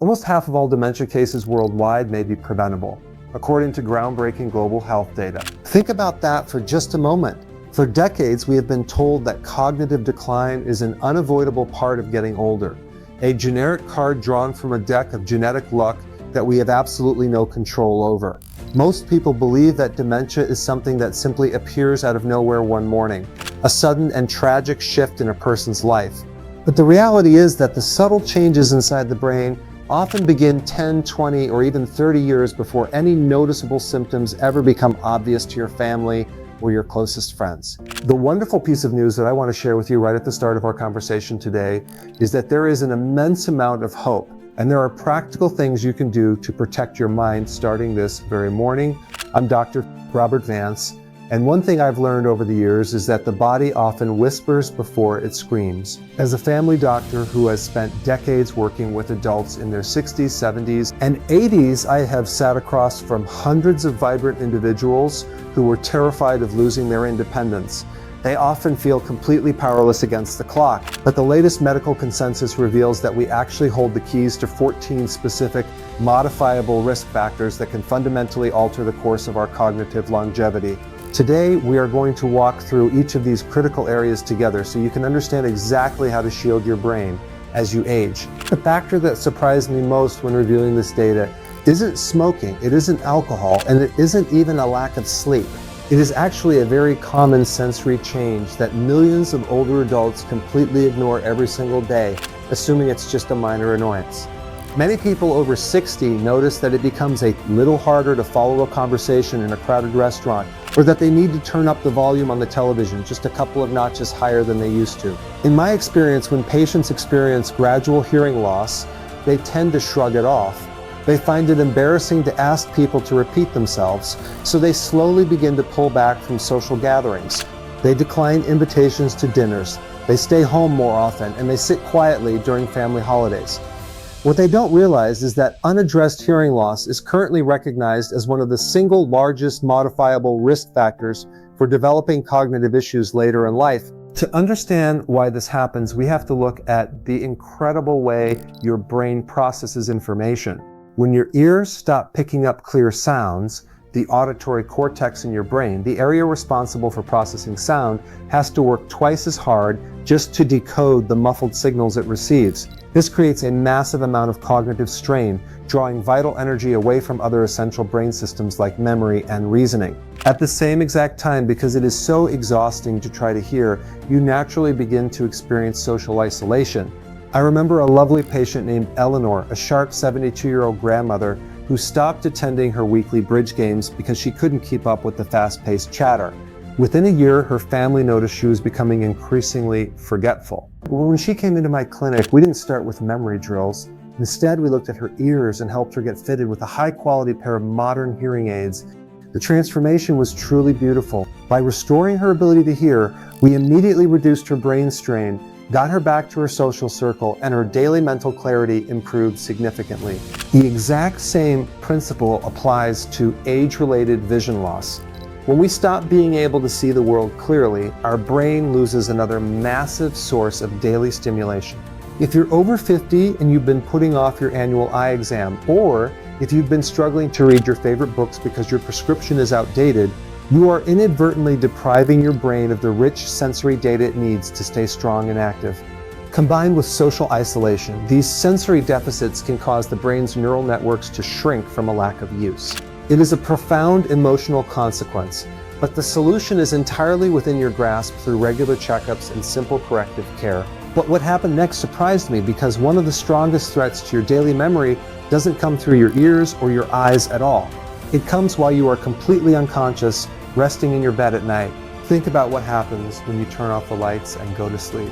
Almost half of all dementia cases worldwide may be preventable, according to groundbreaking global health data. Think about that for just a moment. For decades, we have been told that cognitive decline is an unavoidable part of getting older, a generic card drawn from a deck of genetic luck that we have absolutely no control over. Most people believe that dementia is something that simply appears out of nowhere one morning, a sudden and tragic shift in a person's life. But the reality is that the subtle changes inside the brain often begin 10, 20, or even 30 years before any noticeable symptoms ever become obvious to your family or your closest friends. The wonderful piece of news that I want to share with you right at the start of our conversation today is that there is an immense amount of hope, and there are practical things you can do to protect your mind starting this very morning. I'm Dr. Robert Vance, and one thing I've learned over the years is that the body often whispers before it screams. As a family doctor who has spent decades working with adults in their 60s, 70s, and 80s, I have sat across from hundreds of vibrant individuals who were terrified of losing their independence. They often feel completely powerless against the clock, but the latest medical consensus reveals that we actually hold the keys to 14 specific modifiable risk factors that can fundamentally alter the course of our cognitive longevity. Today, we are going to walk through each of these critical areas together so you can understand exactly how to shield your brain as you age. The factor that surprised me most when reviewing this data isn't smoking, it isn't alcohol, and it isn't even a lack of sleep. It is actually a very common sensory change that millions of older adults completely ignore every single day, assuming it's just a minor annoyance. Many people over 60 notice that it becomes a little harder to follow a conversation in a crowded restaurant, or that they need to turn up the volume on the television just a couple of notches higher than they used to. In my experience, when patients experience gradual hearing loss, they tend to shrug it off. They find it embarrassing to ask people to repeat themselves, so they slowly begin to pull back from social gatherings. They decline invitations to dinners, they stay home more often, and they sit quietly during family holidays. What they don't realize is that unaddressed hearing loss is currently recognized as one of the single largest modifiable risk factors for developing cognitive issues later in life. To understand why this happens, we have to look at the incredible way your brain processes information. When your ears stop picking up clear sounds, the auditory cortex in your brain, the area responsible for processing sound, has to work twice as hard just to decode the muffled signals it receives. This creates a massive amount of cognitive strain, drawing vital energy away from other essential brain systems like memory and reasoning. At the same exact time, because it is so exhausting to try to hear, you naturally begin to experience social isolation. I remember a lovely patient named Eleanor, a sharp 72-year-old grandmother who stopped attending her weekly bridge games because she couldn't keep up with the fast-paced chatter. Within a year, her family noticed she was becoming increasingly forgetful. When she came into my clinic, we didn't start with memory drills. Instead, we looked at her ears and helped her get fitted with a high-quality pair of modern hearing aids. The transformation was truly beautiful. By restoring her ability to hear, we immediately reduced her brain strain, got her back to her social circle, and her daily mental clarity improved significantly. The exact same principle applies to age-related vision loss. When we stop being able to see the world clearly, our brain loses another massive source of daily stimulation. If you're over 50 and you've been putting off your annual eye exam, or if you've been struggling to read your favorite books because your prescription is outdated, you are inadvertently depriving your brain of the rich sensory data it needs to stay strong and active. Combined with social isolation, these sensory deficits can cause the brain's neural networks to shrink from a lack of use. It is a profound emotional consequence, but the solution is entirely within your grasp through regular checkups and simple corrective care. But what happened next surprised me, because one of the strongest threats to your daily memory doesn't come through your ears or your eyes at all. It comes while you are completely unconscious, resting in your bed at night. Think about what happens when you turn off the lights and go to sleep.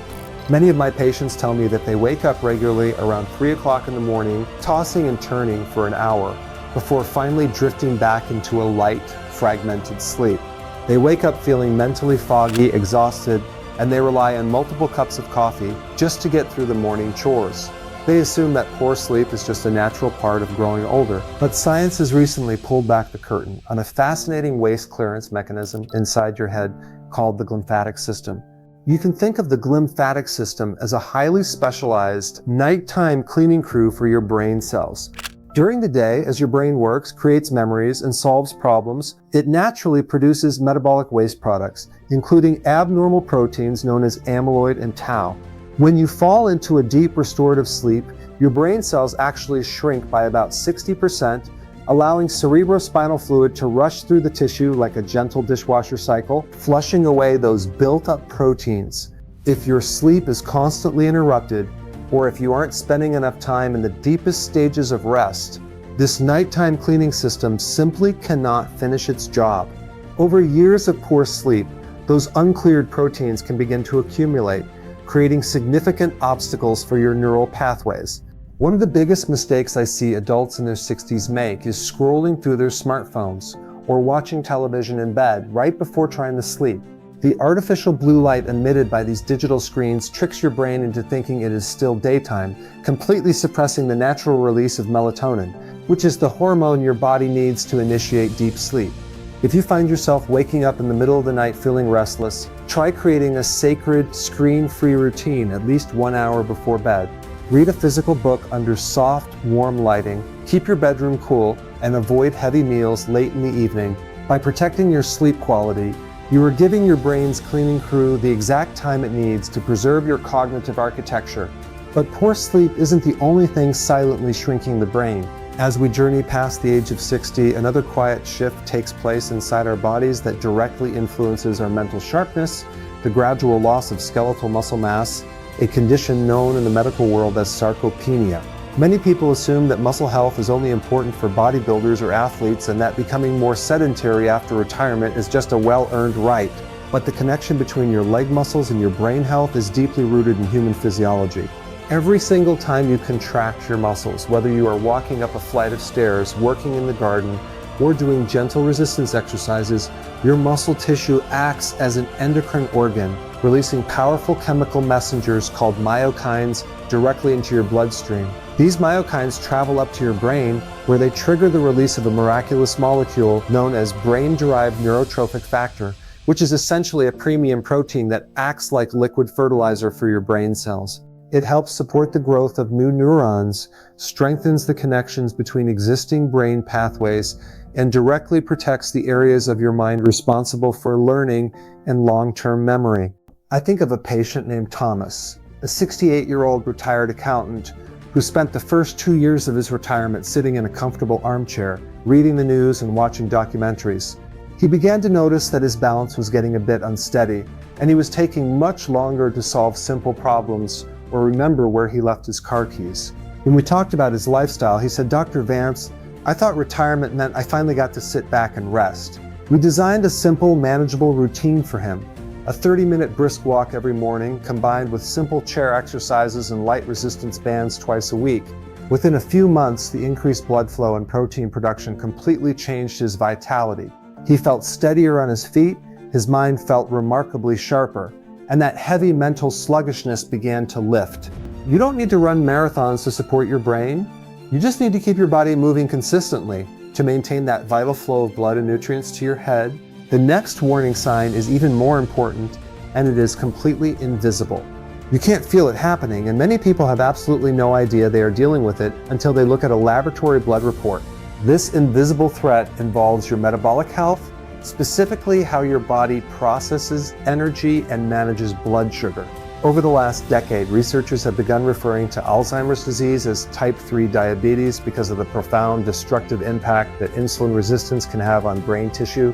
Many of my patients tell me that they wake up regularly around 3 o'clock in the morning, tossing and turning for an hour, before finally drifting back into a light, fragmented sleep. They wake up feeling mentally foggy, exhausted, and they rely on multiple cups of coffee just to get through the morning chores. They assume that poor sleep is just a natural part of growing older. But science has recently pulled back the curtain on a fascinating waste clearance mechanism inside your head called the glymphatic system. You can think of the glymphatic system as a highly specialized nighttime cleaning crew for your brain cells. During the day, as your brain works, creates memories, and solves problems, it naturally produces metabolic waste products, including abnormal proteins known as amyloid and tau. When you fall into a deep restorative sleep, your brain cells actually shrink by about 60%, allowing cerebrospinal fluid to rush through the tissue like a gentle dishwasher cycle, flushing away those built-up proteins. If your sleep is constantly interrupted, or if you aren't spending enough time in the deepest stages of rest, this nighttime cleaning system simply cannot finish its job. Over years of poor sleep, those uncleared proteins can begin to accumulate, creating significant obstacles for your neural pathways. One of the biggest mistakes I see adults in their 60s make is scrolling through their smartphones or watching television in bed right before trying to sleep. The artificial blue light emitted by these digital screens tricks your brain into thinking it is still daytime, completely suppressing the natural release of melatonin, which is the hormone your body needs to initiate deep sleep. If you find yourself waking up in the middle of the night feeling restless, try creating a sacred, screen-free routine at least 1 hour before bed. Read a physical book under soft, warm lighting, keep your bedroom cool, and avoid heavy meals late in the evening. By protecting your sleep quality, you are giving your brain's cleaning crew the exact time it needs to preserve your cognitive architecture. But poor sleep isn't the only thing silently shrinking the brain. As we journey past the age of 60, another quiet shift takes place inside our bodies that directly influences our mental sharpness, the gradual loss of skeletal muscle mass, a condition known in the medical world as sarcopenia. Many people assume that muscle health is only important for bodybuilders or athletes and that becoming more sedentary after retirement is just a well-earned right. But the connection between your leg muscles and your brain health is deeply rooted in human physiology. Every single time you contract your muscles, whether you are walking up a flight of stairs, working in the garden, or doing gentle resistance exercises, your muscle tissue acts as an endocrine organ, releasing powerful chemical messengers called myokines directly into your bloodstream. These myokines travel up to your brain, where they trigger the release of a miraculous molecule known as brain-derived neurotrophic factor, which is essentially a premium protein that acts like liquid fertilizer for your brain cells. It helps support the growth of new neurons, strengthens the connections between existing brain pathways, and directly protects the areas of your mind responsible for learning and long-term memory. I think of a patient named Thomas, a 68-year-old retired accountant who spent the first 2 years of his retirement sitting in a comfortable armchair, reading the news and watching documentaries. He began to notice that his balance was getting a bit unsteady, and he was taking much longer to solve simple problems or remember where he left his car keys. When we talked about his lifestyle, he said, "Dr. Vance, I thought retirement meant I finally got to sit back and rest." We designed a simple, manageable routine for him. A 30-minute brisk walk every morning, combined with simple chair exercises and light resistance bands twice a week. Within a few months, the increased blood flow and protein production completely changed his vitality. He felt steadier on his feet, his mind felt remarkably sharper, and that heavy mental sluggishness began to lift. You don't need to run marathons to support your brain. You just need to keep your body moving consistently to maintain that vital flow of blood and nutrients to your head. The next warning sign is even more important, and it is completely invisible. You can't feel it happening, and many people have absolutely no idea they are dealing with it until they look at a laboratory blood report. This invisible threat involves your metabolic health, specifically how your body processes energy and manages blood sugar. Over the last decade, researchers have begun referring to Alzheimer's disease as type 3 diabetes because of the profound destructive impact that insulin resistance can have on brain tissue.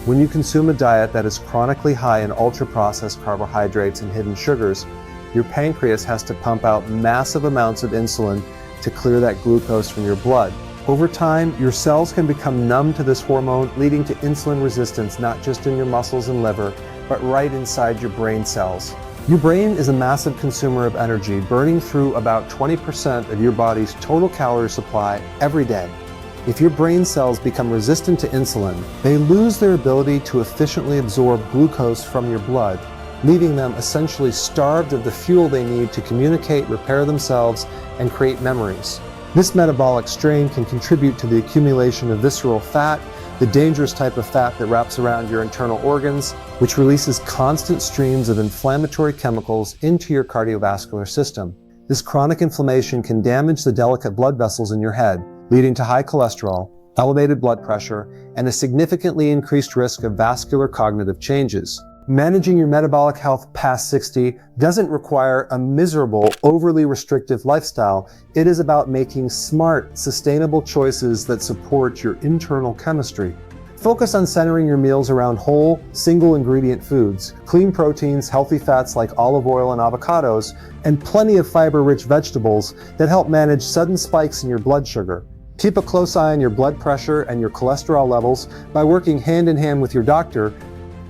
When you consume a diet that is chronically high in ultra-processed carbohydrates and hidden sugars, your pancreas has to pump out massive amounts of insulin to clear that glucose from your blood. Over time, your cells can become numb to this hormone, leading to insulin resistance not just in your muscles and liver, but right inside your brain cells. Your brain is a massive consumer of energy, burning through about 20% of your body's total calorie supply every day. If your brain cells become resistant to insulin, they lose their ability to efficiently absorb glucose from your blood, leaving them essentially starved of the fuel they need to communicate, repair themselves, and create memories. This metabolic strain can contribute to the accumulation of visceral fat, the dangerous type of fat that wraps around your internal organs, which releases constant streams of inflammatory chemicals into your cardiovascular system. This chronic inflammation can damage the delicate blood vessels in your head, leading to high cholesterol, elevated blood pressure, and a significantly increased risk of vascular cognitive changes. Managing your metabolic health past 60 doesn't require a miserable, overly restrictive lifestyle. It is about making smart, sustainable choices that support your internal chemistry. Focus on centering your meals around whole, single-ingredient foods, clean proteins, healthy fats like olive oil and avocados, and plenty of fiber-rich vegetables that help manage sudden spikes in your blood sugar. Keep a close eye on your blood pressure and your cholesterol levels by working hand-in-hand with your doctor.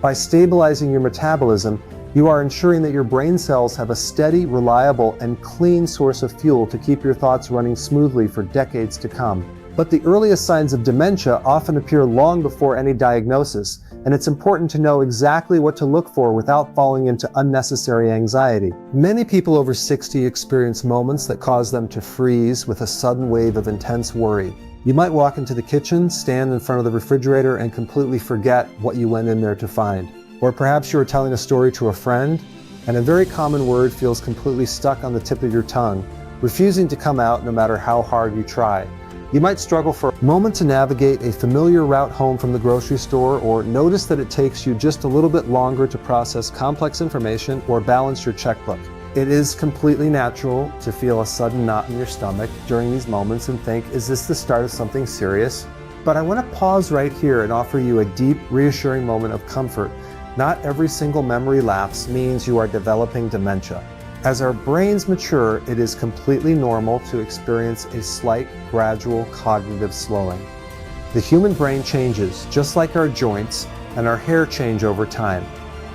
By stabilizing your metabolism, you are ensuring that your brain cells have a steady, reliable, and clean source of fuel to keep your thoughts running smoothly for decades to come. But the earliest signs of dementia often appear long before any diagnosis, and it's important to know exactly what to look for without falling into unnecessary anxiety. Many people over 60 experience moments that cause them to freeze with a sudden wave of intense worry. You might walk into the kitchen, stand in front of the refrigerator, and completely forget what you went in there to find. Or perhaps you are telling a story to a friend, and a very common word feels completely stuck on the tip of your tongue, refusing to come out no matter how hard you try. You might struggle for a moment to navigate a familiar route home from the grocery store, or notice that it takes you just a little bit longer to process complex information or balance your checkbook. It is completely natural to feel a sudden knot in your stomach during these moments and think, is this the start of something serious? But I want to pause right here and offer you a deep, reassuring moment of comfort. Not every single memory lapse means you are developing dementia. As our brains mature, it is completely normal to experience a slight, gradual cognitive slowing. The human brain changes, just like our joints and our hair change over time.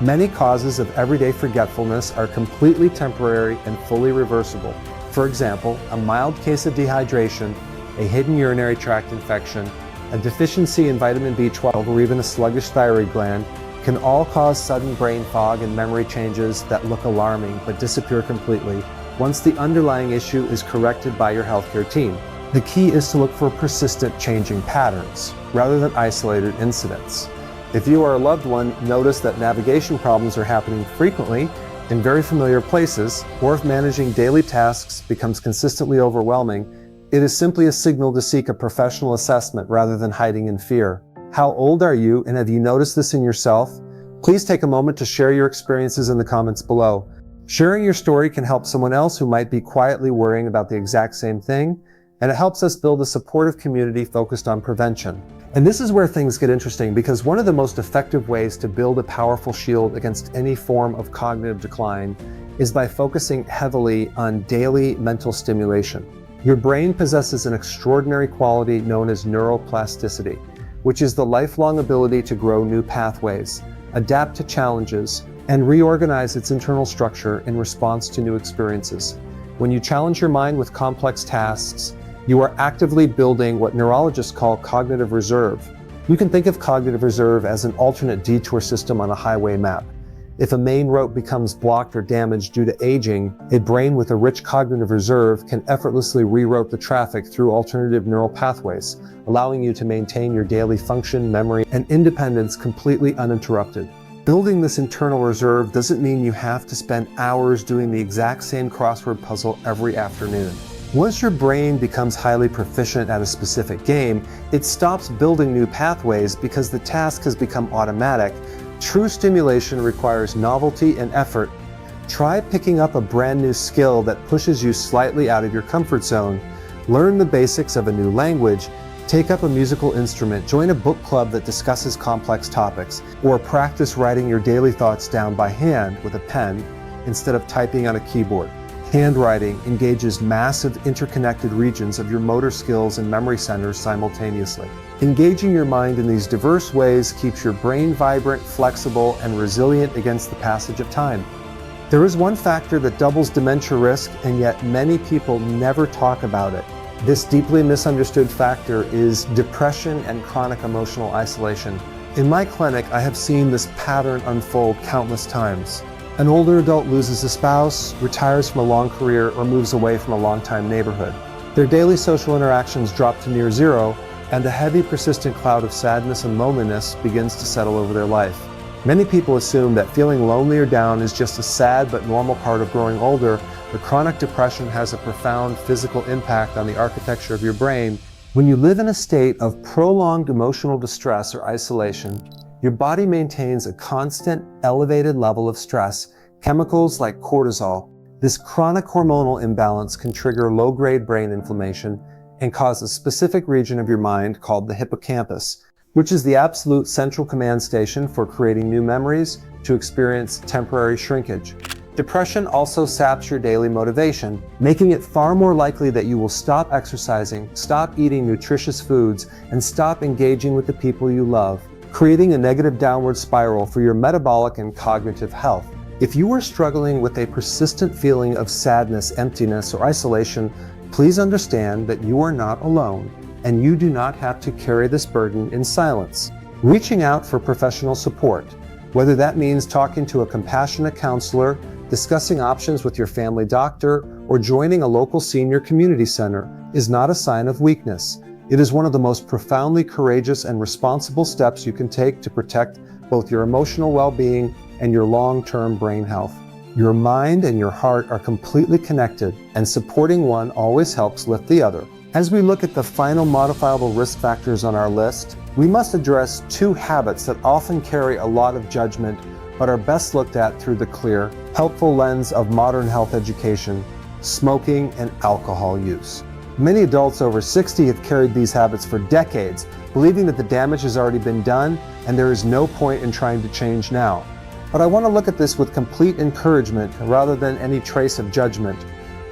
Many causes of everyday forgetfulness are completely temporary and fully reversible. For example, a mild case of dehydration, a hidden urinary tract infection, a deficiency in vitamin B12, or even a sluggish thyroid gland can all cause sudden brain fog and memory changes that look alarming but disappear completely once the underlying issue is corrected by your healthcare team. The key is to look for persistent changing patterns rather than isolated incidents. If you or a loved one notice that navigation problems are happening frequently in very familiar places, or if managing daily tasks becomes consistently overwhelming, it is simply a signal to seek a professional assessment rather than hiding in fear. How old are you, and have you noticed this in yourself? Please take a moment to share your experiences in the comments below. Sharing your story can help someone else who might be quietly worrying about the exact same thing, and it helps us build a supportive community focused on prevention. And this is where things get interesting, because one of the most effective ways to build a powerful shield against any form of cognitive decline is by focusing heavily on daily mental stimulation. Your brain possesses an extraordinary quality known as neuroplasticity, which is the lifelong ability to grow new pathways, adapt to challenges, and reorganize its internal structure in response to new experiences. When you challenge your mind with complex tasks, you are actively building what neurologists call cognitive reserve. You can think of cognitive reserve as an alternate detour system on a highway map. If a main road becomes blocked or damaged due to aging, a brain with a rich cognitive reserve can effortlessly reroute the traffic through alternative neural pathways, allowing you to maintain your daily function, memory, and independence completely uninterrupted. Building this internal reserve doesn't mean you have to spend hours doing the exact same crossword puzzle every afternoon. Once your brain becomes highly proficient at a specific game, it stops building new pathways because the task has become automatic. True stimulation requires novelty and effort. Try picking up a brand new skill that pushes you slightly out of your comfort zone. Learn the basics of a new language. Take up a musical instrument, join a book club that discusses complex topics, or practice writing your daily thoughts down by hand with a pen instead of typing on a keyboard. Handwriting engages massive interconnected regions of your motor skills and memory centers simultaneously. Engaging your mind in these diverse ways keeps your brain vibrant, flexible, and resilient against the passage of time. There is one factor that doubles dementia risk, and yet many people never talk about it. This deeply misunderstood factor is depression and chronic emotional isolation. In my clinic, I have seen this pattern unfold countless times. An older adult loses a spouse, retires from a long career, or moves away from a long-time neighborhood. Their daily social interactions drop to near zero, and a heavy, persistent cloud of sadness and loneliness begins to settle over their life. Many people assume that feeling lonely or down is just a sad but normal part of growing older, but chronic depression has a profound physical impact on the architecture of your brain. When you live in a state of prolonged emotional distress or isolation, your body maintains a constant, elevated level of stress, chemicals like cortisol. This chronic hormonal imbalance can trigger low-grade brain inflammation and cause a specific region of your mind called the hippocampus, which is the absolute central command station for creating new memories to experience temporary shrinkage. Depression also saps your daily motivation, making it far more likely that you will stop exercising, stop eating nutritious foods, and stop engaging with the people you love, creating a negative downward spiral for your metabolic and cognitive health. If you are struggling with a persistent feeling of sadness, emptiness, or isolation, please understand that you are not alone, and you do not have to carry this burden in silence. Reaching out for professional support, whether that means talking to a compassionate counselor, discussing options with your family doctor, or joining a local senior community center, is not a sign of weakness. It is one of the most profoundly courageous and responsible steps you can take to protect both your emotional well-being and your long-term brain health. Your mind and your heart are completely connected, and supporting one always helps lift the other. As we look at the final modifiable risk factors on our list, we must address two habits that often carry a lot of judgment but are best looked at through the clear, helpful lens of modern health education: smoking and alcohol use. Many adults over 60 have carried these habits for decades, believing that the damage has already been done and there is no point in trying to change now. But I want to look at this with complete encouragement rather than any trace of judgment.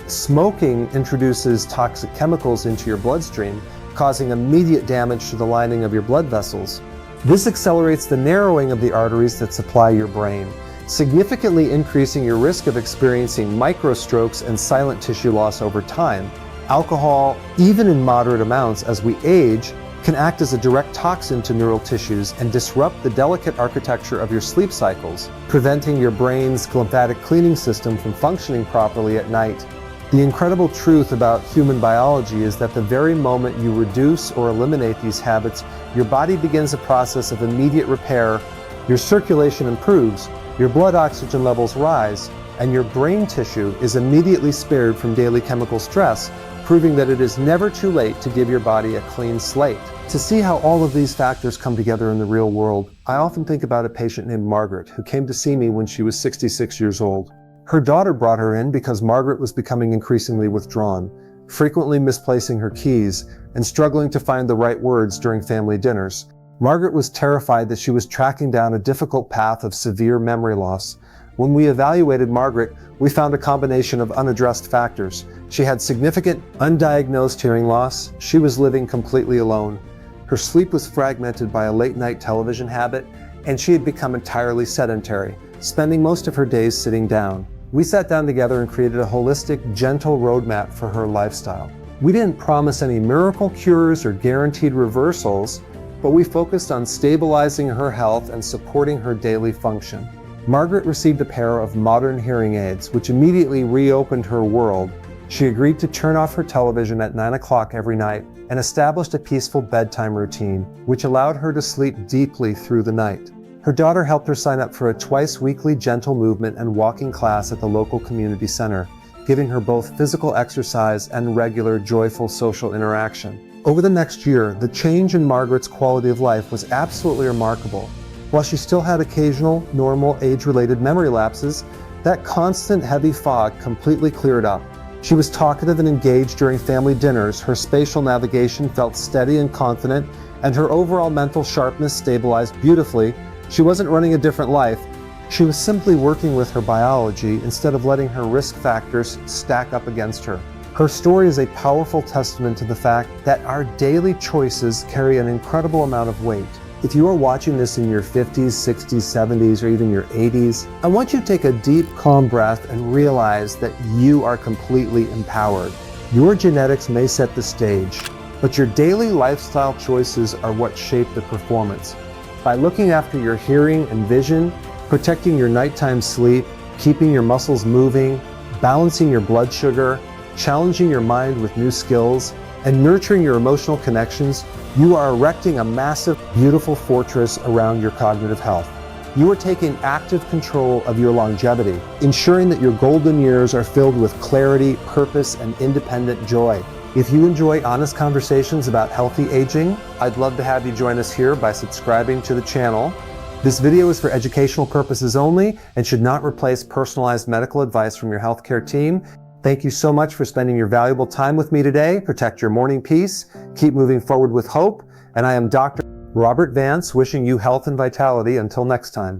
Smoking introduces toxic chemicals into your bloodstream, causing immediate damage to the lining of your blood vessels. This accelerates the narrowing of the arteries that supply your brain, significantly increasing your risk of experiencing microstrokes and silent tissue loss over time. Alcohol, even in moderate amounts as we age, can act as a direct toxin to neural tissues and disrupt the delicate architecture of your sleep cycles, preventing your brain's lymphatic cleaning system from functioning properly at night. The incredible truth about human biology is that the very moment you reduce or eliminate these habits, your body begins a process of immediate repair, your circulation improves, your blood oxygen levels rise, and your brain tissue is immediately spared from daily chemical stress, proving that it is never too late to give your body a clean slate. To see how all of these factors come together in the real world, I often think about a patient named Margaret who came to see me when she was 66 years old. Her daughter brought her in because Margaret was becoming increasingly withdrawn, frequently misplacing her keys and struggling to find the right words during family dinners. Margaret was terrified that she was tracking down a difficult path of severe memory loss. When we evaluated Margaret, we found a combination of unaddressed factors. She had significant undiagnosed hearing loss. She was living completely alone. Her sleep was fragmented by a late-night television habit, and she had become entirely sedentary, spending most of her days sitting down. We sat down together and created a holistic, gentle roadmap for her lifestyle. We didn't promise any miracle cures or guaranteed reversals, but we focused on stabilizing her health and supporting her daily function. Margaret received a pair of modern hearing aids, which immediately reopened her world. She agreed to turn off her television at 9 o'clock every night and established a peaceful bedtime routine, which allowed her to sleep deeply through the night. Her daughter helped her sign up for a twice-weekly gentle movement and walking class at the local community center, giving her both physical exercise and regular, joyful social interaction. Over the next year, the change in Margaret's quality of life was absolutely remarkable. While she still had occasional, normal, age-related memory lapses, that constant heavy fog completely cleared up. She was talkative and engaged during family dinners, her spatial navigation felt steady and confident, and her overall mental sharpness stabilized beautifully. She wasn't running a different life. She was simply working with her biology instead of letting her risk factors stack up against her. Her story is a powerful testament to the fact that our daily choices carry an incredible amount of weight. If you are watching this in your 50s, 60s, 70s, or even your 80s, I want you to take a deep, calm breath and realize that you are completely empowered. Your genetics may set the stage, but your daily lifestyle choices are what shape the performance. By looking after your hearing and vision, protecting your nighttime sleep, keeping your muscles moving, balancing your blood sugar, challenging your mind with new skills, and nurturing your emotional connections, you are erecting a massive, beautiful fortress around your cognitive health. You are taking active control of your longevity, ensuring that your golden years are filled with clarity, purpose, and independent joy. If you enjoy honest conversations about healthy aging, I'd love to have you join us here by subscribing to the channel. This video is for educational purposes only and should not replace personalized medical advice from your healthcare team. Thank you so much for spending your valuable time with me today. Protect your morning peace, keep moving forward with hope, and I am Dr. Robert Vance, wishing you health and vitality. Until next time.